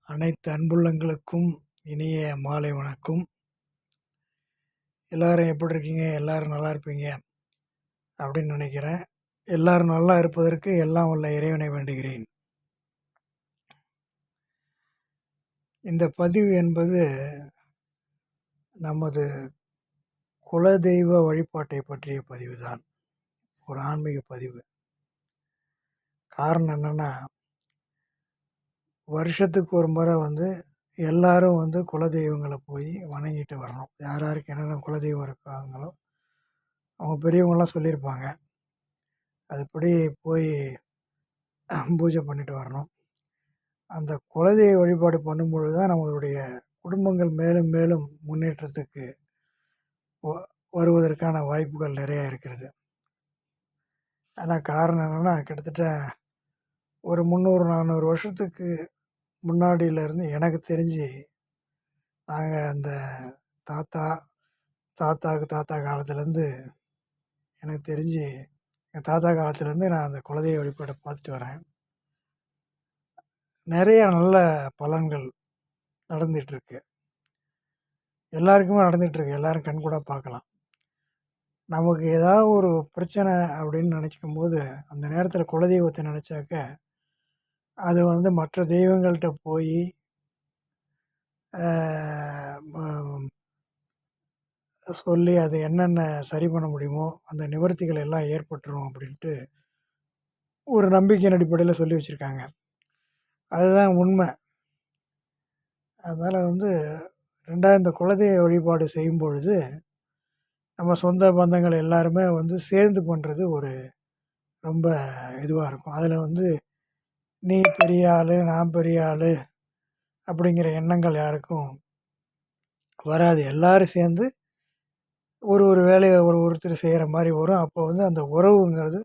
அனைத்து அன்புள்ளங்களுக்கும் இனிய மாலை வணக்கம். எல்லாரும் எப்படி இருக்கீங்க? எல்லாரும் நல்லா இருப்பீங்க அப்படின்னு நினைக்கிறேன். எல்லாரும் நல்லா இருப்பதற்கு எல்லாம் வல்ல இறைவனை வேண்டுகிறேன். இந்த பதிவு என்பது நமது குலதெய்வ வழிபாட்டை பற்றிய பதிவு தான். ஒரு ஆன்மீக பதிவு. காரணம் என்னென்னா, வருஷத்துக்கு ஒரு முறை எல்லாரும் குலதெய்வங்களை போய் வணங்கிட்டு வரணும். யார் யாருக்கு என்னென்ன குலதெய்வம் இருக்காங்களோ அவங்க பெரியவங்களாம் சொல்லியிருப்பாங்க. அதுபடி போய் பூஜை பண்ணிட்டு வரணும். அந்த குலதெய்வ வழிபாடு பண்ணும்பொழுது தான் நம்மளுடைய குடும்பங்கள் மேலும் மேலும் முன்னேற்றத்துக்கு வருவதற்கான வாய்ப்புகள் நிறையா இருக்கிறது. ஆனால் காரணம் என்னென்னா, கிட்டத்தட்ட ஒரு 300-400 வருஷத்துக்கு முன்னாடியிலேருந்து எனக்கு தெரிஞ்சு நாங்கள் அந்த தாத்தாவுக்கு தாத்தா காலத்துலேருந்து எனக்கு தெரிஞ்சு எங்கள் தாத்தா காலத்துலேருந்து நான் அந்த குலதெய்வ வழிபாட்டை பார்த்துட்டு வரேன். நிறைய நல்ல பலன்கள் நடந்துகிட்ருக்கு. எல்லாருக்குமே நடந்துகிட்ருக்கு. எல்லோரும் கண்கூட பார்க்கலாம். நமக்கு ஏதாவது ஒரு பிரச்சனை அப்படின்னு நினச்சிக்கும் போது அந்த நேரத்தில் குலதெய்வத்தை நினச்சாக்க அது மற்ற தெய்வங்கள்கிட்ட போய் சொல்லி அது என்னென்ன சரி பண்ண முடியுமோ அந்த நிவர்த்திகள் எல்லாம் ஏற்பட்டுரும் அப்படின்ட்டு ஒரு நம்பிக்கையின் அடிப்படையில் சொல்லி வச்சுருக்காங்க. அதுதான் உண்மை. அதனால் ரெண்டாவது இந்த குலதெய்வ வழிபாடு செய்யும் பொழுது நம்ம சொந்த பந்தங்கள் எல்லாருமே சேர்ந்து பண்ணுறது ஒரு ரொம்ப இதுவாக இருக்கும். அதில் நீ பெரிய ஆள், நான் பெரிய ஆள் அப்படிங்கிற எண்ணங்கள் யாருக்கும் வராது. எல்லோரும் சேர்ந்து ஒரு வேலையை ஒருத்தர் செய்கிற மாதிரி வரும். அப்போ அந்த உறவுங்கிறது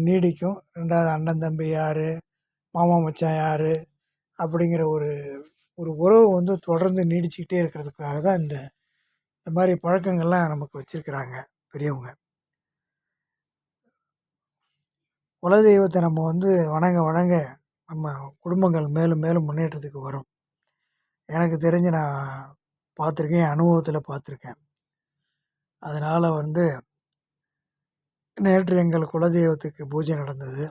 நீடிக்கும். ரெண்டாவது அண்ணன் தம்பி யார், மாமா மச்சான் யார் அப்படிங்கிற ஒரு உறவு தொடர்ந்து நீடிச்சுக்கிட்டே இருக்கிறதுக்காக தான் இந்த மாதிரி பழக்கங்கள்லாம் நமக்கு வச்சுருக்கிறாங்க பெரியவங்க. குலதெய்வத்தை நம்ம வணங்க நம்ம குடும்பங்கள் மேலும் மேலும் முன்னேற்றத்துக்கு வரும். எனக்கு தெரிஞ்சு நான் பார்த்துருக்கேன், அனுபவத்தில் பார்த்துருக்கேன். அதனால் நேற்று எங்கள் குலதெய்வத்துக்கு பூஜை நடந்தது.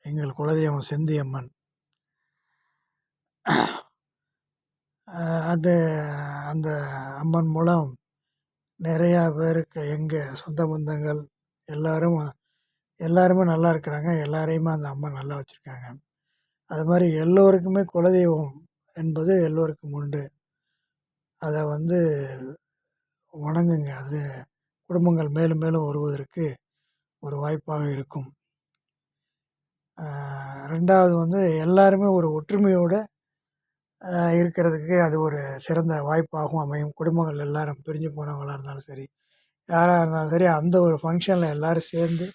எங்கள் குலதெய்வம் செந்தியம்மன். அந்த அம்மன் மூலம் நிறையா பேருக்கு எங்கள் சொந்த பந்தங்கள் எல்லாருமே நல்லா இருக்கிறாங்க. எல்லாரையுமே அந்த அம்மன் நல்லா வச்சுருக்காங்க. அது மாதிரி எல்லோருக்குமே குலதெய்வம் என்பது எல்லோருக்கும் உண்டு. அதை வணங்குங்க. அது குடும்பங்கள் மேலும் மேலும் வருவதற்கு ஒரு வாய்ப்பாக இருக்கும். ரெண்டாவது எல்லாருமே ஒரு ஒற்றுமையோடு இருக்கிறதுக்கு அது ஒரு சிறந்த வாய்ப்பாகவும் அமையும். குடும்பங்கள் எல்லோரும் பிரிஞ்சு போனவங்களாக இருந்தாலும் சரி, யாராக இருந்தாலும் சரி, அந்த ஒரு ஃபங்க்ஷனில் எல்லோரும் சேர்ந்து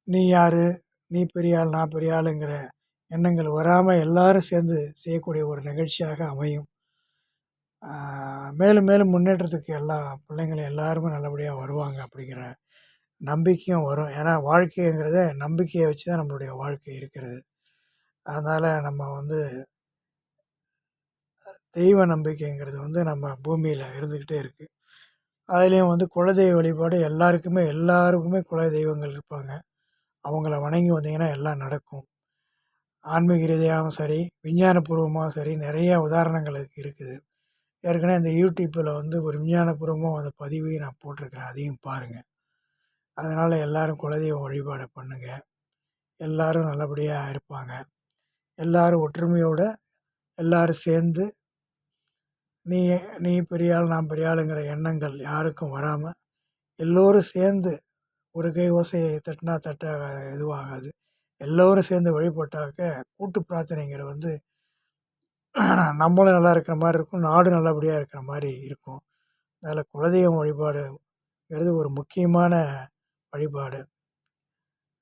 நீ யார், நீ பெரிய ஆள், நான் பெரிய ஆளுங்கிற எண்ணங்கள் வராமல் எல்லோரும் சேர்ந்து செய்யக்கூடிய ஒரு நிகழ்ச்சியாக அமையும். மேலும் மேலும் முன்னேற்றத்துக்கு எல்லா பிள்ளைங்களும் எல்லாருமே நல்லபடியாக வருவாங்க அப்படிங்கிற நம்பிக்கையும் வரும். ஏன்னா வாழ்க்கைங்கிறத நம்பிக்கையை வச்சு தான் நம்மளுடைய வாழ்க்கை இருக்கிறது. அதனால் நம்ம தெய்வ நம்பிக்கைங்கிறது நம்ம பூமியில் இருந்துக்கிட்டே இருக்குது. அதுலேயும் குலதெய்வ வழிபாடு எல்லாருக்குமே குல தெய்வங்கள் இருப்பாங்க. அவங்கள வணங்கி வந்தீங்கன்னா எல்லாம் நடக்கும். ஆன்மீக ரீதியாகவும் சரி, விஞ்ஞானபூர்வமாகவும் சரி, நிறையா உதாரணங்கள் அதுக்கு இருக்குது. ஏற்கனவே இந்த யூடியூப்பில் ஒரு விஞ்ஞானபூர்வமாக அந்த பதிவையும் நான் போட்டிருக்கிறேன். அதையும் பாருங்கள். அதனால் எல்லோரும் குலதெய்வ வழிபாடை பண்ணுங்கள். எல்லோரும் நல்லபடியாக இருப்பாங்க. எல்லோரும் ஒற்றுமையோடு எல்லோரும் சேர்ந்து நீ பெரிய ஆள், நான் பெரிய ஆளுங்கிற எண்ணங்கள் யாருக்கும் வராமல் எல்லோரும் சேர்ந்து ஒரு கை ஓசையை தட்டினா இதுவாகாது. எல்லோரும் சேர்ந்து வழிபட்டாக்க கூட்டு பிரார்த்தனைங்கிற நம்மளும் நல்லா இருக்கிற மாதிரி இருக்கும், நாடு நல்லபடியாக இருக்கிற மாதிரி இருக்கும். அதனால் குலதெய்வம் வழிபாடுங்கிறது ஒரு முக்கியமான வழிபாடு.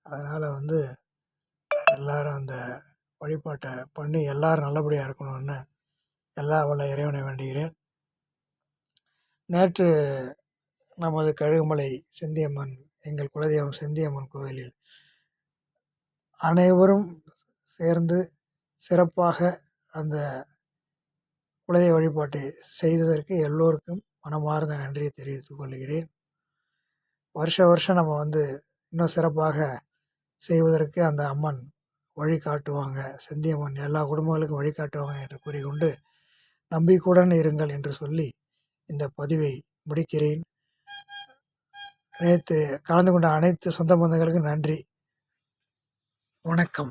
அதனால் எல்லோரும் அந்த வழிபாட்டை பண்ணி எல்லோரும் நல்லபடியாக இருக்கணும்னு எல்லா வல்ல இறைவனை வேண்டுகிறேன். நேற்று நமது கழுகுமலை செந்தியம்மன், எங்கள் குலதெய்வம் செந்தியம்மன் கோவிலில் அனைவரும் சேர்ந்து சிறப்பாக அந்த குலதெய்வ வழிபாட்டை செய்ததற்கு எல்லோருக்கும் மனமார்ந்த நன்றியை தெரிவித்துக் கொள்கிறேன். வருஷம் நம்ம இன்னும் சிறப்பாக செய்வதற்கு அந்த அம்மன் வழிகாட்டுவாங்க, செந்தியம்மன் எல்லா குடும்பங்களுக்கும் வழிகாட்டுவாங்க என்று கூறிக்கொண்டு நம்பிக்கையுடன் இருங்கள் என்று சொல்லி இந்த பதிவை முடிக்கிறேன். நேற்று கலந்து கொண்ட அனைத்து சொந்த பந்தங்களுக்கும் நன்றி. வணக்கம்.